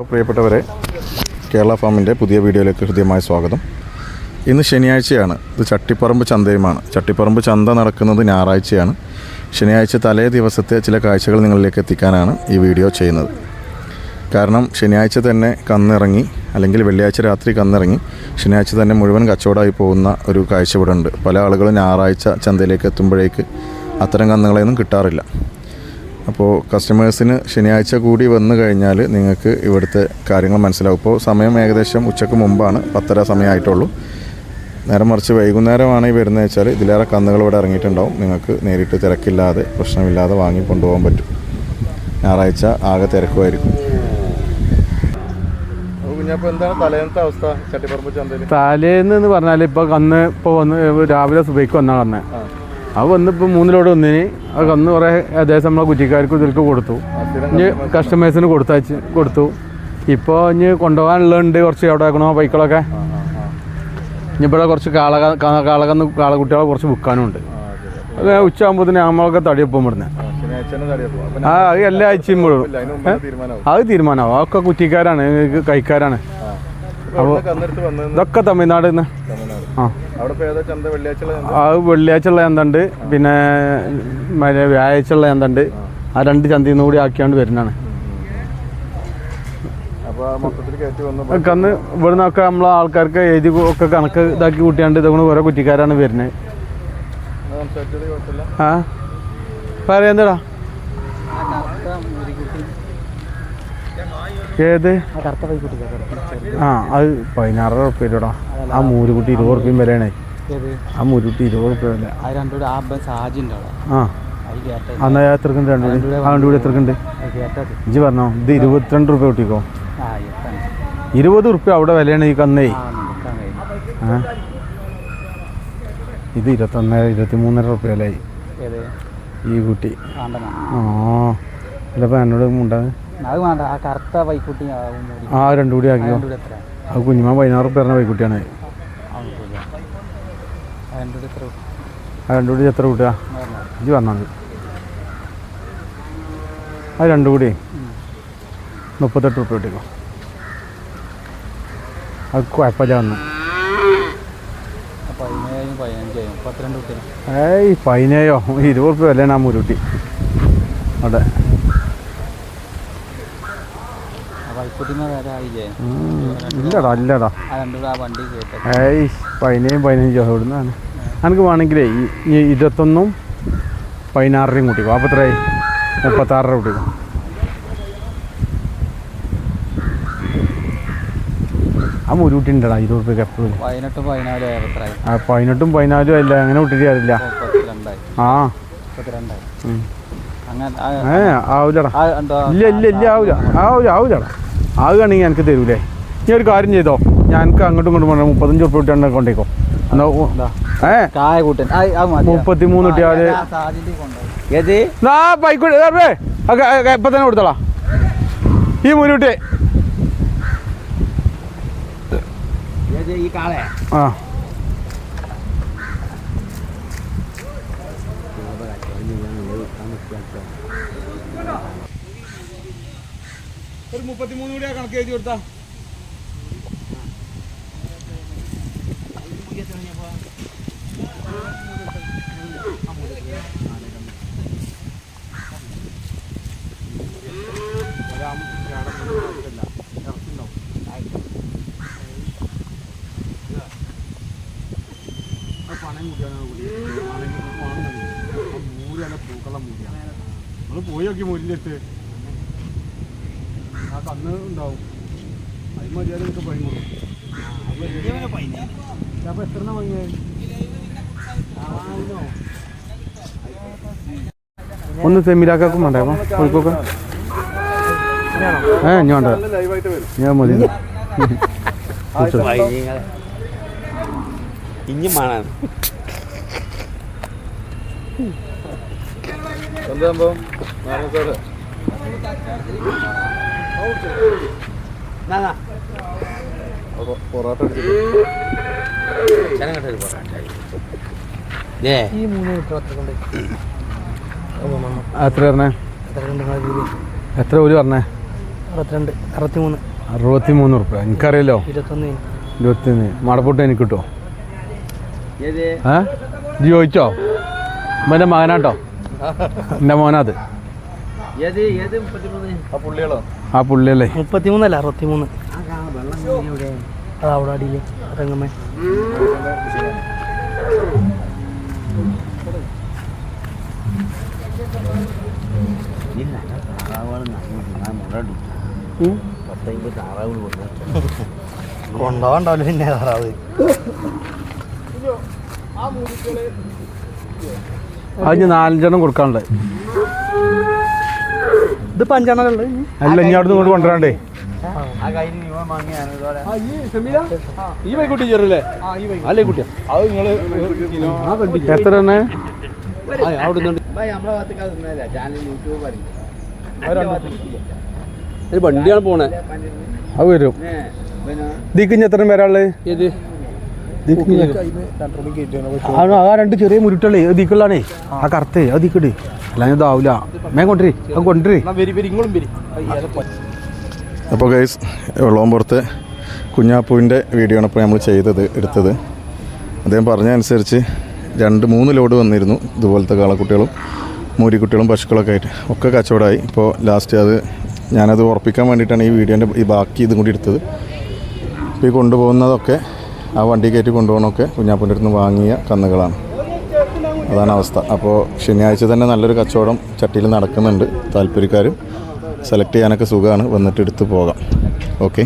പ്രിയപ്പെട്ടവരെ, കേരള ഫാമിൻ്റെ പുതിയ വീഡിയോയിലേക്ക് ഹൃദ്യമായ സ്വാഗതം. ഇന്ന് ശനിയാഴ്ചയാണ്. ഇത് ചട്ടിപ്പറമ്പ് ചന്തയുമാണ്. ചട്ടിപ്പറമ്പ് ചന്ത നടക്കുന്നത് ഞായറാഴ്ചയാണ്. ശനിയാഴ്ച തലേ ദിവസത്തെ ചില കാഴ്ചകൾ നിങ്ങളിലേക്ക് എത്തിക്കാനാണ് ഈ വീഡിയോ ചെയ്യുന്നത്. കാരണം ശനിയാഴ്ച തന്നെ കന്നിറങ്ങി, അല്ലെങ്കിൽ വെള്ളിയാഴ്ച രാത്രി കന്നിറങ്ങി ശനിയാഴ്ച തന്നെ മുഴുവൻ കച്ചവടമായി പോകുന്ന ഒരു കാഴ്ച ഇവിടെ ഉണ്ട്. പല ആളുകളും ഞായറാഴ്ച ചന്തയിലേക്ക് എത്തുമ്പോഴേക്ക് അത്തരം കന്നുകളെയൊന്നും കിട്ടാറില്ല. അപ്പോൾ കസ്റ്റമേഴ്സിന് ശനിയാഴ്ച കൂടി വന്നു കഴിഞ്ഞാൽ നിങ്ങൾക്ക് ഇവിടുത്തെ കാര്യങ്ങൾ മനസ്സിലാവും. ഇപ്പോൾ സമയം ഏകദേശം ഉച്ചയ്ക്ക് മുമ്പാണ്, 10:30 സമയമായിട്ടുള്ളൂ. നേരെ മറിച്ച് വൈകുന്നേരമാണ് ഈ വരുന്നത് വെച്ചാൽ ഇതിലേറെ കന്നുകൾ ഇവിടെ ഇറങ്ങിയിട്ടുണ്ടാവും. നിങ്ങൾക്ക് നേരിട്ട് തിരക്കില്ലാതെ പ്രശ്നമില്ലാതെ വാങ്ങി കൊണ്ടുപോകാൻ പറ്റും. ഞായറാഴ്ച ആകെ തിരക്കുമായിരിക്കും. എന്താണ് തലേന്നത്തെ അവസ്ഥ ചട്ടിപ്പറമ്പ് ചന്തയിൽ? തലേന്ന് പറഞ്ഞാൽ ഇപ്പോൾ വന്ന് രാവിലെ സുബൈക്ക് വന്നാൽ പറഞ്ഞത്. അത് വന്നിപ്പോൾ 3 ലോഡ് വന്നിന്. അത് കന്ന് കുറേ ഏകദേശം നമ്മളെ കുറ്റിക്കാർക്ക് ഇതിലേക്ക് കൊടുത്തു. ഇനി കസ്റ്റമേഴ്സിന് കൊടുത്തു. ഇപ്പോൾ ഇനി കൊണ്ടുപോകാനുള്ളതുണ്ട്. കുറച്ച് അവിടെ ആക്കണോ ബൈക്കുകളൊക്കെ. ഇനി ഇവിടെ കുറച്ച് കാളകുട്ടികളെ കുറച്ച് വിൽക്കാനുണ്ട്. അത് ഉച്ചയാകുമ്പോൾ നമ്മളൊക്കെ തടിയപ്പം ഇവിടുന്ന്. അത് എല്ലാ ആഴ്ചയും അത് തീരുമാനമാവും. അതൊക്കെ കുറ്റിക്കാരാണ്, കൈക്കാരാണ്. അപ്പോൾ ഇതൊക്കെ തമിഴ്നാട് നിന്ന്. അത് വെള്ളിയാഴ്ച ഉള്ള ചന്തണ്ട്, പിന്നെ വ്യാഴാഴ്ച ഉള്ള ചന്തണ്ട്. ആ 2 ചന്തയിൽ നിന്ന് കൂടി ആക്കിയാണ്ട് വരുന്നതാണ്. കന്ന് ഇവിടെ നിന്നൊക്കെ നമ്മളെ ആൾക്കാർക്ക് എഴുതി ഒക്കെ കണക്ക് ഇതാക്കി കൂട്ടിയാണ്ട് ഇതൊക്കെ ഓരോ കുറ്റിക്കാരാണ് വരുന്നത്. ആ പറയാ ഏത്? ആ അത് 16 റുപ്യടാ. ആ മൂരുകുട്ടി 20 റുപ്യം വിലയാണേ. ആ മൂരുകുട്ടി 20 റുപ്യ വില. ആ അന്നാ എത്രക്കുണ്ട്? 2 എത്രക്കുണ്ട് ഇജ്ജ് പറഞ്ഞോ? ഇത് 22 റുപ്യ കൂട്ടിക്കോ. 20 റുപ്യ അവിടെ വിലയാണ് ഈ കന്നേ. ഇത് 21-23 റുപ്യ വിലയായി ഈ കുട്ടി. ആ ചിലപ്പോൾ എന്നോട് ഉണ്ടാകും. ആ 2 കൂടി ആക്കിയോ. അത് കുഞ്ഞുമാൻ 16 റുപ്യ പറഞ്ഞ വൈക്കുട്ടിയാണ്. ആ 2 കൂടി എത്ര കൂട്ടുക ഇജ്ജ് പറഞ്ഞാൽ മതി. അത് 2 കൂടി 38 റുപ്യ കിട്ടിക്കോ. അത് കുഴപ്പമില്ല വന്ന്. ഏയ് 15 20 റുപ്യ വിലയാണ് ആ മുരുട്ടി അവിടെ. ഇല്ലടാ ഏയ് 15 എവിടുന്നാണ്? എനിക്ക് വേണമെങ്കിലേ 21-ഉം 16-യും കൂട്ടിക്കോ. അപ്പോൾ എത്രയായി? 36 കൂട്ടിക്കോ. ആ മുരുട്ടി ഉണ്ടടാ 20 റുപ്യക്ക് എപ്പോഴും. 18-ഉം 14-ഉം അല്ല, അങ്ങനെ വിട്ടിട്ട് കാര്യമില്ല. ആ ആവൂലടാ. ഇല്ല ആവൂലടാ. ആവുകയാണെങ്കിൽ എനിക്ക് തരൂലേ? നീ ഒരു കാര്യം ചെയ്തോ, ഞാൻ എനിക്ക് അങ്ങോട്ടും ഇങ്ങോട്ടും പറഞ്ഞാൽ 35 റുപ്യ കിട്ടാണ്ട് കൊണ്ടേക്കോ. 33 കിട്ടിയാൽ ഇപ്പം തന്നെ കൊടുത്തോളാ ഈ മുരുട്ടി. ആ ഒരു 33 കൂടി കണക്ക് എഴുതി കൊടുത്താ. പൂക്കളുടെ മൂരിയാണ്. നമ്മൾ പോയി നോക്കി മൂരിൻ്റെ അടുത്ത് ആ കന്ന് ഉണ്ടാവും. അത് മതിയാതെ നിങ്ങൾക്ക് പൈൻ കൊടുക്കും. അപ്പോൾ എത്ര വാങ്ങിയത്? ഒന്ന് സെമിലാക്കും വേണ്ടേ കോഴിക്കൊക്കെ? ഞാൻ വേണ്ട, ഞാൻ മതി. പൊറോട്ട എത്ര പറഞ്ഞേ? എത്ര ഒരു പറഞ്ഞേ? 63 റുപ്യ എനിക്കറിയാലോ. 21 മടപ്പൊട്ട് എനിക്ക് കിട്ടുമോ? ഇത് ചോദിച്ചോ? എൻ്റെ മകനാട്ടോ, എൻ്റെ മോനത്. ആ പുള്ളിയല്ലേ? 33 അല്ല 63. അതവിടെ അടിയില് രംഗമ്മേ. കൊണ്ടുപോകണ്ടാവില്ല പിന്നെ താറാവ്. അത് 4 കൊടുക്കാനുണ്ട്. ഇത് 5 ഉള്ളത്. അല്ല ഇനി അവിടെ നിന്ന് കൊണ്ടുവരാണ്ടേ. എത്ര തന്നെ വണ്ടിയാണ് പോണേ. അത് വരും. ഇതിക്ക് എത്ര പേരാള്? ആ 2 ചെറിയ മുരുട്ടളേ ദിക്കുള്ളാണേ. ആ കറുത്തേ അത് ദിക്കട്. അല്ലാതെ ഇതാവൂല. മേ കൊണ്ടുവരി, അത് കൊണ്ടുവരി. അപ്പോൾ ഗൈസ്, വെള്ളോമ്പുറത്തെ കുഞ്ഞാപ്പൂവിൻ്റെ വീഡിയോ ആണ് ഇപ്പോൾ നമ്മൾ എടുത്തത്. അദ്ദേഹം പറഞ്ഞ അനുസരിച്ച് 2-3 ലോഡ് വന്നിരുന്നു. ഇതുപോലത്തെ കാളക്കുട്ടികളും മൂരിക്കുട്ടികളും പശുക്കളൊക്കെ ആയിട്ട് ഒക്കെ കച്ചവടമായി. ഇപ്പോൾ ലാസ്റ്റ് ഞാനത് ഉറപ്പിക്കാൻ വേണ്ടിയിട്ടാണ് ഈ വീഡിയോൻ്റെ ഈ ബാക്കി ഇതും കൂടി എടുത്തത്. ഇപ്പോൾ ഈ കൊണ്ടുപോകുന്നതൊക്കെ ആ വണ്ടി കയറ്റി കൊണ്ടുപോകണമൊക്കെ കുഞ്ഞാപ്പൂൻ്റെ അടുത്ത് നിന്ന് വാങ്ങിയ കന്നുകളാണ്. അതാണ് അവസ്ഥ. അപ്പോൾ ശനിയാഴ്ച തന്നെ നല്ലൊരു കച്ചവടം ചട്ടിയിൽ നടക്കുന്നുണ്ട്. താല്പര്യക്കാർ സെലക്ട് ചെയ്യാനൊക്കെ സുഖമാണ്, വന്നിട്ട് എടുത്ത് പോകാം. ഓക്കെ.